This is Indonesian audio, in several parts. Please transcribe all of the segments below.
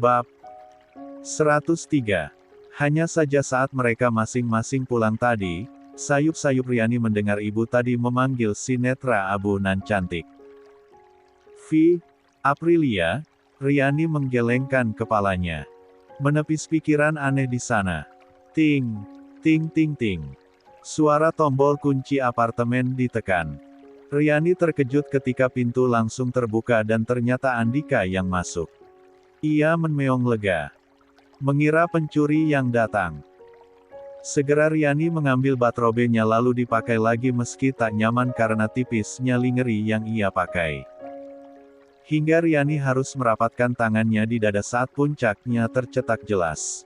Bab 103. Hanya saja saat mereka masing-masing pulang tadi, sayup-sayup Riani mendengar ibu tadi memanggil si netra abu nan cantik. "Vi, Aprilia." Riani menggelengkan kepalanya. Menepis pikiran aneh di sana. Ting, ting ting ting. Suara tombol kunci apartemen ditekan. Riani terkejut ketika pintu langsung terbuka dan ternyata Andika yang masuk. Ia memeong lega. Mengira pencuri yang datang. Segera Riani mengambil batrobenya lalu dipakai lagi meski tak nyaman karena tipisnya lingerie yang ia pakai. Hingga Riani harus merapatkan tangannya di dada saat puncaknya tercetak jelas.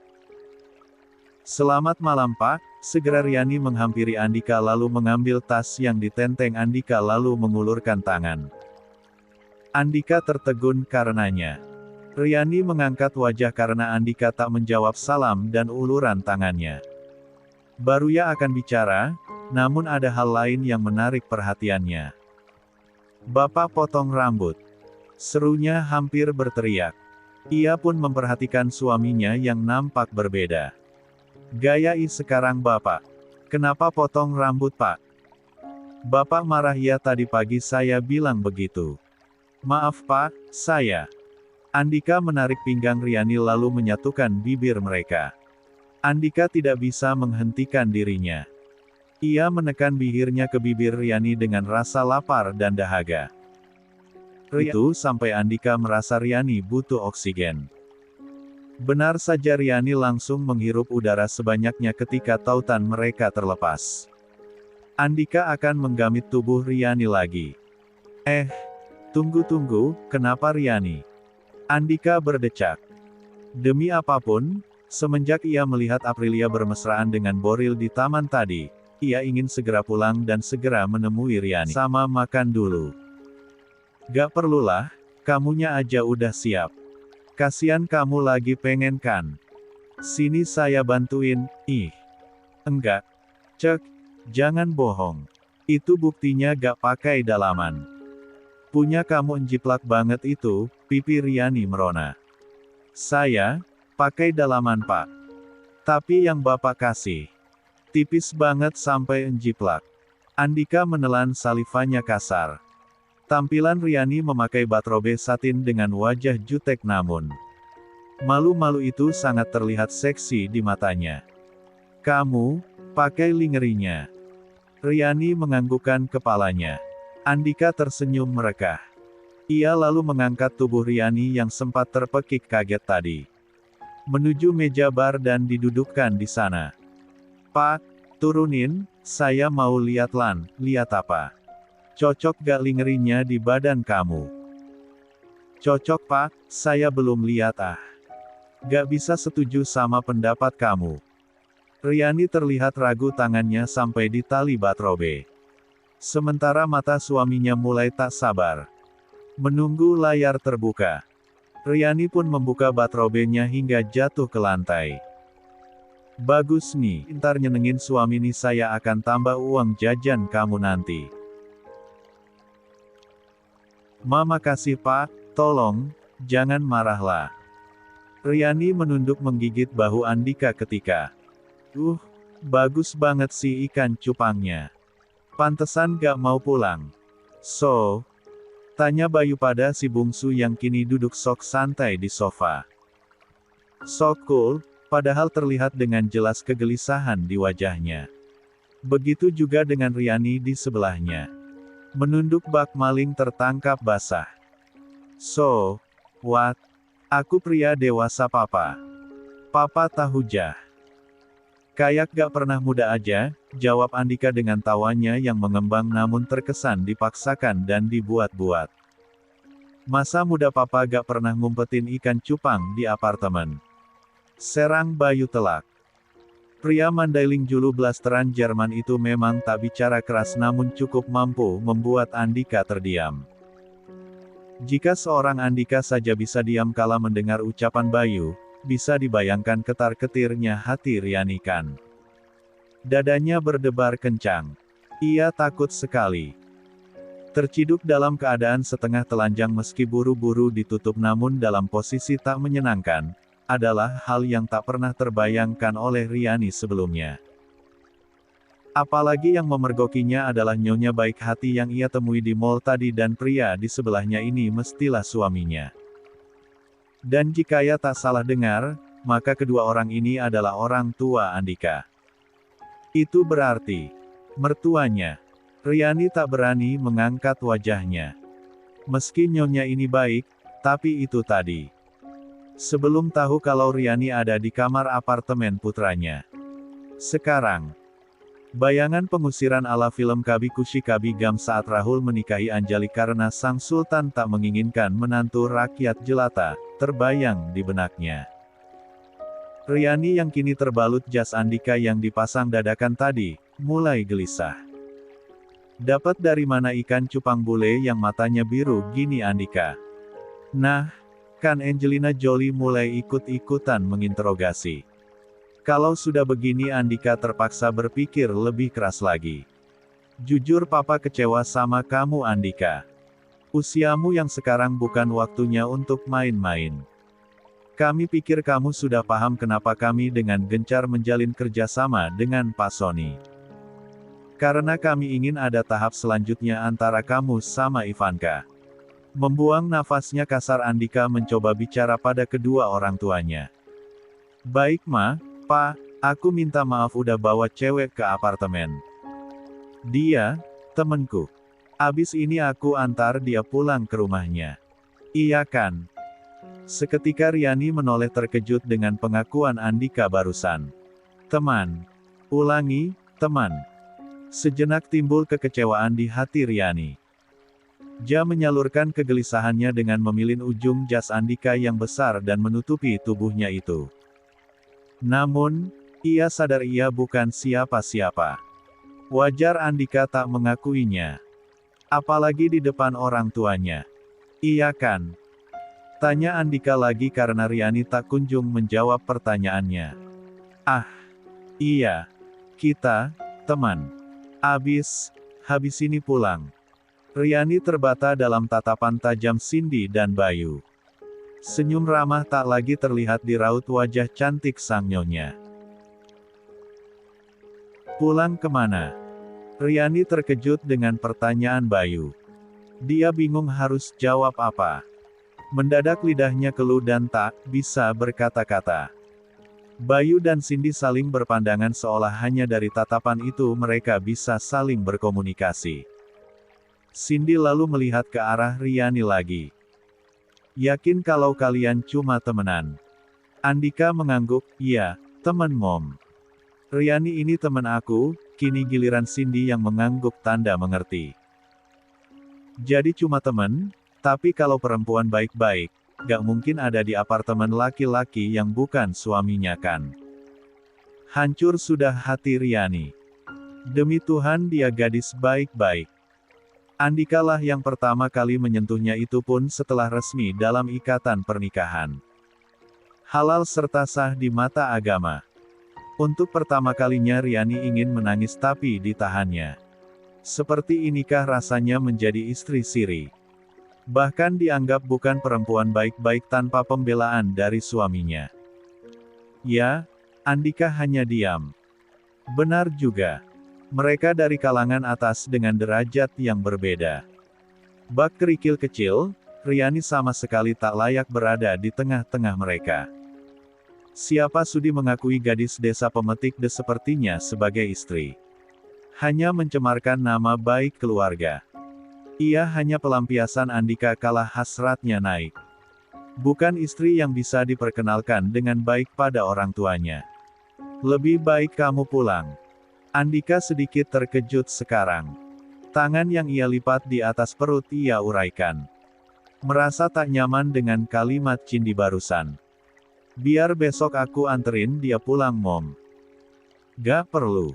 "Selamat malam Pak." Segera Riani menghampiri Andika lalu mengambil tas yang ditenteng Andika lalu mengulurkan tangan. Andika tertegun karenanya. Riani mengangkat wajah karena Andika tak menjawab salam dan uluran tangannya. Barunya akan bicara, namun ada hal lain yang menarik perhatiannya. "Bapak potong rambut," serunya hampir berteriak. Ia pun memperhatikan suaminya yang nampak berbeda. "Gaya sekarang Bapak. Kenapa potong rambut Pak?" "Bapak marah ya tadi pagi saya bilang begitu." "Maaf Pak, saya." Andika menarik pinggang Riani lalu menyatukan bibir mereka. Andika tidak bisa menghentikan dirinya. Ia menekan bibirnya ke bibir Riani dengan rasa lapar dan dahaga. Itu sampai Andika merasa Riani butuh oksigen. Benar saja Riani langsung menghirup udara sebanyaknya ketika tautan mereka terlepas. Andika akan menggamit tubuh Riani lagi. Tunggu, kenapa Riani?" Andika berdecak. Demi apapun, semenjak ia melihat Aprilia bermesraan dengan Boril di taman tadi, ia ingin segera pulang dan segera menemui Riani. "Sama makan dulu." "Gak perlulah, kamunya aja udah siap. Kasian kamu lagi pengen kan? Sini saya bantuin." "Ih. Enggak. Cek, jangan bohong. Itu buktinya gak pakai dalaman. Punya kamu enjiplak banget itu." Pipi Riani merona. "Saya pakai dalaman Pak. Tapi yang Bapak kasih tipis banget sampai enjiplak." Andika menelan salivanya kasar. Tampilan Riani memakai batrobe satin dengan wajah jutek namun malu-malu itu sangat terlihat seksi di matanya. "Kamu pakai lingerinya?" Riani menganggukkan kepalanya. Andika tersenyum merekah. Ia lalu mengangkat tubuh Riani yang sempat terpekik kaget tadi menuju meja bar dan didudukkan di sana. "Pak, turunin, saya mau lihat." "Lihat apa? Cocok gak lingerinya di badan kamu?" "Cocok Pak, saya belum lihat." Gak bisa setuju sama pendapat kamu." Riani terlihat ragu tangannya sampai di tali batrobe. Sementara mata suaminya mulai tak sabar menunggu layar terbuka. Riani pun membuka batrobenya hingga jatuh ke lantai. "Bagus nih, ntar nyenengin suami nih saya akan tambah uang jajan kamu nanti." "Mama kasih Pak, tolong, jangan marahlah." Riani menunduk menggigit bahu Andika ketika, bagus banget sih ikan cupangnya. Pantesan gak mau pulang." "So?" tanya Bayu pada si bungsu yang kini duduk sok santai di sofa. "So cool," padahal terlihat dengan jelas kegelisahan di wajahnya. Begitu juga dengan Riani di sebelahnya. Menunduk bak maling tertangkap basah. "So, what? Aku pria dewasa Papa. Papa tak hujah. Kayak gak pernah muda aja," jawab Andika dengan tawanya yang mengembang namun terkesan dipaksakan dan dibuat-buat. "Masa muda Papa gak pernah ngumpetin ikan cupang di apartemen?" serang Bayu telak. Pria Mandailing julu blasteran Jerman itu memang tak bicara keras namun cukup mampu membuat Andika terdiam. Jika seorang Andika saja bisa diam kala mendengar ucapan Bayu, bisa dibayangkan ketar-ketirnya hati Riani kan. Dadanya berdebar kencang. Ia takut sekali. Terciduk dalam keadaan setengah telanjang meski buru-buru ditutup namun dalam posisi tak menyenangkan, adalah hal yang tak pernah terbayangkan oleh Riani sebelumnya. Apalagi yang memergokinya adalah nyonya baik hati yang ia temui di mall tadi dan pria di sebelahnya ini mestilah suaminya. Dan jika ia tak salah dengar, maka kedua orang ini adalah orang tua Andika. Itu berarti, mertuanya. Riani tak berani mengangkat wajahnya. Meski nyonya ini baik, tapi itu tadi. Sebelum tahu kalau Riani ada di kamar apartemen putranya. Sekarang, bayangan pengusiran ala film Kabi Kushi Kabi Gam saat Rahul menikahi Anjali karena sang sultan tak menginginkan menantu rakyat jelata, terbayang di benaknya. Riani yang kini terbalut jas Andika yang dipasang dadakan tadi, mulai gelisah. Dapat dari mana ikan cupang bule yang matanya biru gini Andika? Nah, kan Angelina Jolie mulai ikut-ikutan menginterogasi. Kalau sudah begini Andika terpaksa berpikir lebih keras lagi. Jujur papa kecewa sama kamu Andika. Usiamu yang sekarang bukan waktunya untuk main-main. Kami pikir kamu sudah paham kenapa kami dengan gencar menjalin kerjasama dengan Pak Sony. Karena kami ingin ada tahap selanjutnya antara kamu sama Ivanka. Membuang nafasnya kasar Andika mencoba bicara pada kedua orang tuanya. Baik ma, pa, aku minta maaf udah bawa cewek ke apartemen. Dia, temenku. Abis ini aku antar dia pulang ke rumahnya. Iya kan? Seketika Riani menoleh terkejut dengan pengakuan Andika barusan. Teman. Ulangi, teman. Sejenak timbul kekecewaan di hati Riani. Dia menyalurkan kegelisahannya dengan memilih ujung jas Andika yang besar dan menutupi tubuhnya itu. Namun, ia sadar ia bukan siapa-siapa. Wajar Andika tak mengakuinya. Apalagi di depan orang tuanya. Iya kan? Tanya Andika lagi karena Riani tak kunjung menjawab pertanyaannya. Ah, iya. Kita, teman. Habis ini pulang. Riani terbata dalam tatapan tajam Cindy dan Bayu. Senyum ramah tak lagi terlihat di raut wajah cantik sang nyonya. Pulang kemana? Riani terkejut dengan pertanyaan Bayu. Dia bingung harus jawab apa. Mendadak lidahnya keluh dan tak bisa berkata-kata. Bayu dan Cindy saling berpandangan seolah hanya dari tatapan itu mereka bisa saling berkomunikasi. Cindy lalu melihat ke arah Riani lagi. Yakin kalau kalian cuma temenan? Andika mengangguk, iya, temen mom. Riani ini temen aku, kini giliran Cindy yang mengangguk tanda mengerti. Jadi cuma temen, tapi kalau perempuan baik-baik, gak mungkin ada di apartemen laki-laki yang bukan suaminya kan. Hancur sudah hati Riani. Demi Tuhan dia gadis baik-baik. Andika lah yang pertama kali menyentuhnya itu pun setelah resmi dalam ikatan pernikahan. Halal serta sah di mata agama. Untuk pertama kalinya Riani ingin menangis tapi ditahannya. Seperti inikah rasanya menjadi istri siri. Bahkan dianggap bukan perempuan baik-baik tanpa pembelaan dari suaminya. Ya, Andika hanya diam. Benar juga. Mereka dari kalangan atas dengan derajat yang berbeda. Bak kerikil kecil, Riani sama sekali tak layak berada di tengah-tengah mereka. Siapa sudi mengakui gadis desa pemetik sepertinya sebagai istri? Hanya mencemarkan nama baik keluarga. Ia hanya pelampiasan Andika kala hasratnya naik. Bukan istri yang bisa diperkenalkan dengan baik pada orang tuanya. Lebih baik kamu pulang. Andika sedikit terkejut sekarang. Tangan yang ia lipat di atas perut ia uraikan. Merasa tak nyaman dengan kalimat Cindy barusan. Biar besok aku anterin dia pulang mom. Gak perlu.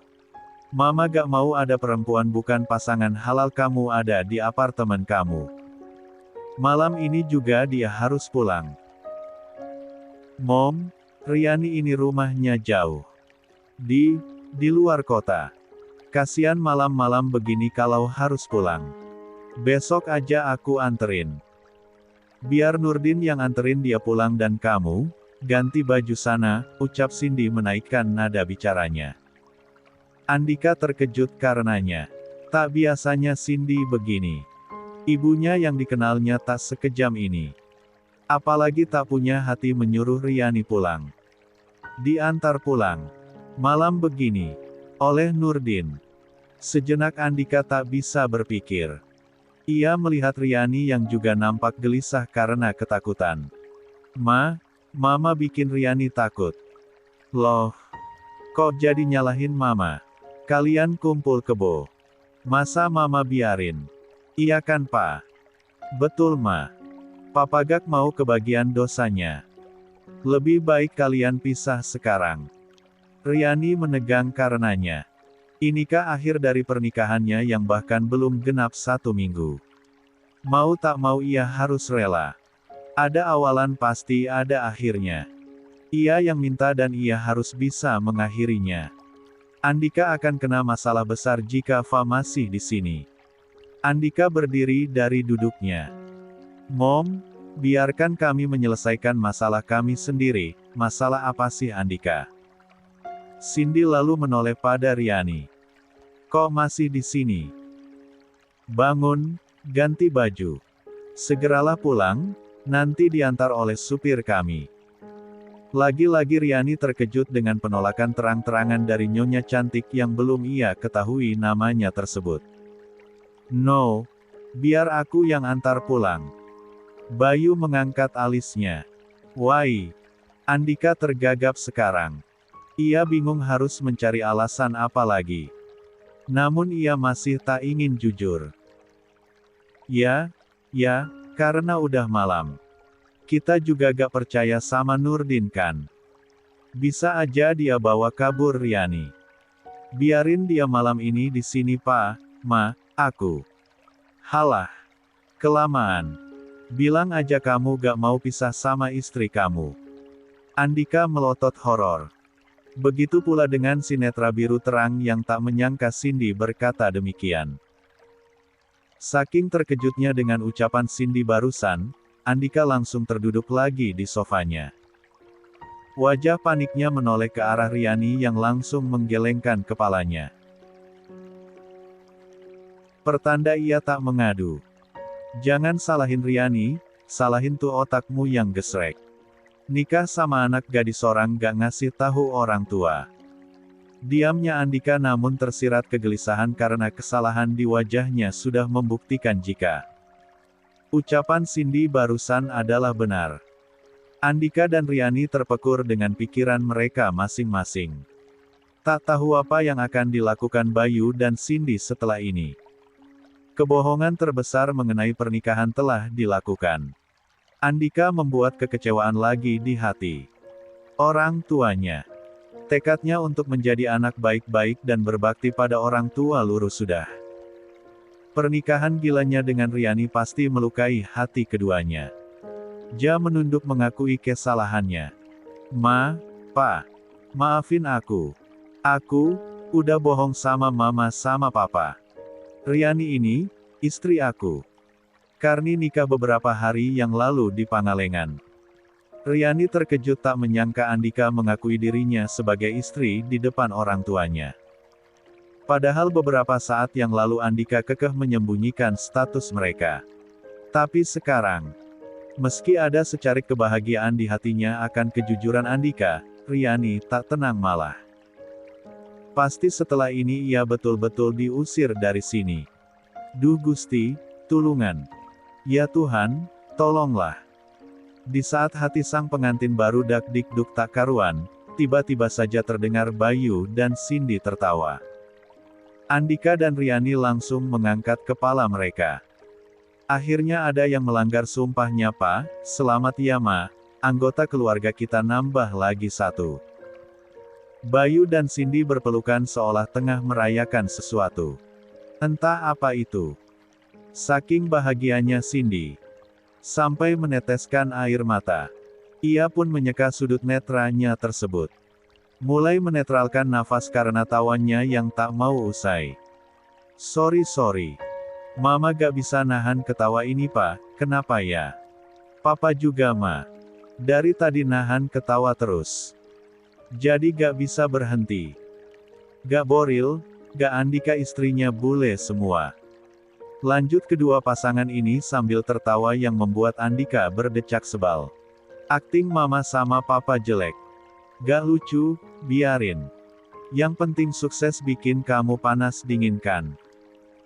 Mama gak mau ada perempuan bukan pasangan halal kamu ada di apartemen kamu. Malam ini juga dia harus pulang. Mom, Riani ini rumahnya jauh. Di luar kota. Kasian malam-malam begini kalau harus pulang. Besok aja aku anterin. Biar Nurdin yang anterin dia pulang dan kamu, ganti baju sana, ucap Cindy menaikkan nada bicaranya. Andika terkejut karenanya. Tak biasanya Cindy begini. Ibunya yang dikenalnya tak sekejam ini. Apalagi tak punya hati menyuruh Riani pulang. Diantar pulang. Malam begini. Oleh Nurdin. Sejenak Andika tak bisa berpikir. Ia melihat Riani yang juga nampak gelisah karena ketakutan. Mama bikin Riani takut. Loh, kok jadi nyalahin Mama? Kalian kumpul kebo. Masa Mama biarin? Iya kan Pa? Betul Ma. Papa gak mau kebagian dosanya. Lebih baik kalian pisah sekarang. Riani menegang karenanya. Inikah akhir dari pernikahannya yang bahkan belum genap 1 minggu. Mau tak mau ia harus rela. Ada awalan pasti ada akhirnya. Ia yang minta dan ia harus bisa mengakhirinya. Andika akan kena masalah besar jika Fa masih di sini. Andika berdiri dari duduknya. Mom, biarkan kami menyelesaikan masalah kami sendiri. Masalah apa sih Andika? Cindy lalu menoleh pada Riani. Kok masih di sini? Bangun, ganti baju. Segeralah pulang, nanti diantar oleh supir kami. Lagi-lagi Riani terkejut dengan penolakan terang-terangan dari nyonya cantik yang belum ia ketahui namanya tersebut. No, biar aku yang antar pulang. Bayu mengangkat alisnya. Wai. Andika tergagap sekarang. Ia bingung harus mencari alasan apa lagi. Namun ia masih tak ingin jujur. Ya, karena udah malam. Kita juga gak percaya sama Nurdin kan. Bisa aja dia bawa kabur Riani. Biarin dia malam ini di sini Pa, Ma, aku. Halah. Kelamaan. Bilang aja kamu gak mau pisah sama istri kamu. Andika melotot horor. Begitu pula dengan si netra biru terang yang tak menyangka Cindy berkata demikian. Saking terkejutnya dengan ucapan Cindy barusan, Andika langsung terduduk lagi di sofanya. Wajah paniknya menoleh ke arah Riani yang langsung menggelengkan kepalanya. Pertanda ia tak mengadu. Jangan salahin Riani, salahin tuh otakmu yang gesrek. Nikah sama anak gadis orang gak ngasih tahu orang tua. Diamnya Andika namun tersirat kegelisahan karena kesalahan di wajahnya sudah membuktikan jika ucapan Cindy barusan adalah benar. Andika dan Riani terpekur dengan pikiran mereka masing-masing. Tak tahu apa yang akan dilakukan Bayu dan Cindy setelah ini. Kebohongan terbesar mengenai pernikahan telah dilakukan. Andika membuat kekecewaan lagi di hati orang tuanya. Tekadnya untuk menjadi anak baik-baik dan berbakti pada orang tua lurus sudah. Pernikahan gilanya dengan Riani pasti melukai hati keduanya. Ja menunduk mengakui kesalahannya. Pa, maafin aku. Aku udah bohong sama Mama sama Papa. Riani ini, istri aku. Karni nikah beberapa hari yang lalu di Pangalengan. Riani terkejut tak menyangka Andika mengakui dirinya sebagai istri di depan orang tuanya. Padahal beberapa saat yang lalu Andika kekeh menyembunyikan status mereka. Tapi sekarang, meski ada secarik kebahagiaan di hatinya akan kejujuran Andika, Riani tak tenang malah. Pasti setelah ini ia betul-betul diusir dari sini. Duh Gusti, tulungan. Ya Tuhan, tolonglah. Di saat hati sang pengantin baru dak-dikduk tak karuan, tiba-tiba saja terdengar Bayu dan Cindy tertawa. Andika dan Riani langsung mengangkat kepala mereka. Akhirnya ada yang melanggar sumpahnya Pa, selamat ya Ma, anggota keluarga kita nambah lagi satu. Bayu dan Cindy berpelukan seolah tengah merayakan sesuatu. Entah apa itu. Saking bahagianya Cindy, sampai meneteskan air mata. Ia pun menyeka sudut netranya tersebut. Mulai menetralkan nafas karena tawannya yang tak mau usai. Sorry. Mama gak bisa nahan ketawa ini pak, kenapa ya? Papa juga ma. Dari tadi nahan ketawa terus. Jadi gak bisa berhenti. Gak Boril, gak Andika istrinya bule semua. Lanjut kedua pasangan ini sambil tertawa yang membuat Andika berdecak sebal. Akting mama sama papa jelek. Gak lucu, biarin. Yang penting sukses bikin kamu panas dinginkan.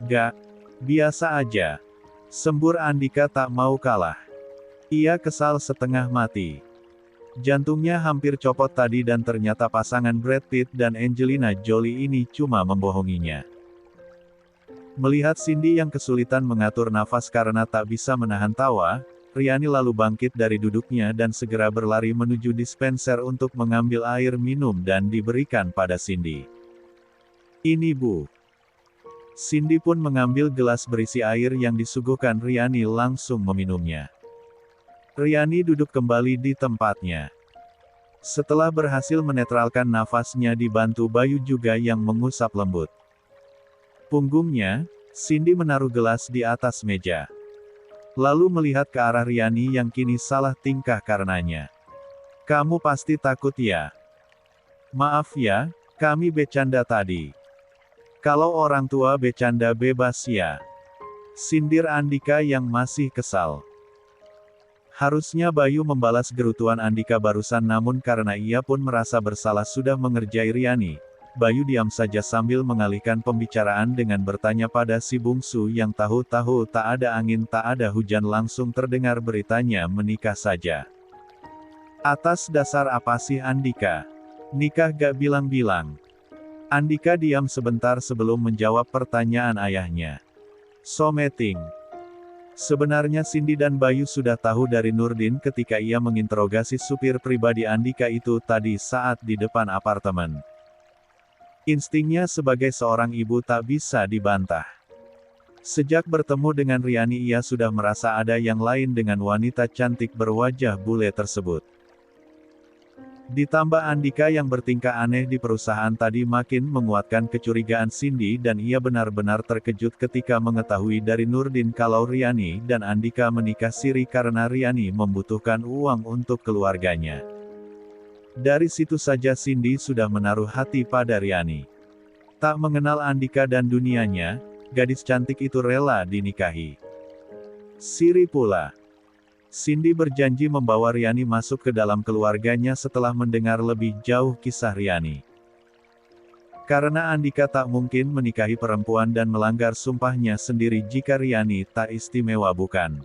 Gak, biasa aja. Sembur Andika tak mau kalah. Ia kesal setengah mati. Jantungnya hampir copot tadi dan ternyata pasangan Brad Pitt dan Angelina Jolie ini cuma membohonginya. Melihat Cindy yang kesulitan mengatur nafas karena tak bisa menahan tawa, Riani lalu bangkit dari duduknya dan segera berlari menuju dispenser untuk mengambil air minum dan diberikan pada Cindy. Ini bu. Cindy pun mengambil gelas berisi air yang disuguhkan Riani langsung meminumnya. Riani duduk kembali di tempatnya. Setelah berhasil menetralkan nafasnya dibantu Bayu juga yang mengusap lembut punggungnya, Cindy menaruh gelas di atas meja. Lalu melihat ke arah Riani yang kini salah tingkah karenanya. Kamu pasti takut ya? Maaf ya, kami bercanda tadi. Kalau orang tua bercanda bebas ya. Sindir Andika yang masih kesal. Harusnya Bayu membalas gerutuan Andika barusan namun karena ia pun merasa bersalah sudah mengerjai Riani. Bayu diam saja sambil mengalihkan pembicaraan dengan bertanya pada si bungsu yang tahu-tahu tak ada angin tak ada hujan langsung terdengar beritanya menikah saja. Atas dasar apa sih Andika? Nikah gak bilang-bilang. Andika diam sebentar sebelum menjawab pertanyaan ayahnya. So meeting. Sebenarnya Cindy dan Bayu sudah tahu dari Nurdin ketika ia menginterogasi supir pribadi Andika itu tadi saat di depan apartemen. Instingnya sebagai seorang ibu tak bisa dibantah. Sejak bertemu dengan Riani ia sudah merasa ada yang lain dengan wanita cantik berwajah bule tersebut. Ditambah Andika yang bertingkah aneh di perusahaan tadi makin menguatkan kecurigaan Cindy dan ia benar-benar terkejut ketika mengetahui dari Nurdin kalau Riani dan Andika menikah siri karena Riani membutuhkan uang untuk keluarganya. Dari situ saja Cindy sudah menaruh hati pada Riani. Tak mengenal Andika dan dunianya, gadis cantik itu rela dinikahi. Siri pula. Cindy berjanji membawa Riani masuk ke dalam keluarganya setelah mendengar lebih jauh kisah Riani. Karena Andika tak mungkin menikahi perempuan dan melanggar sumpahnya sendiri jika Riani tak istimewa bukan.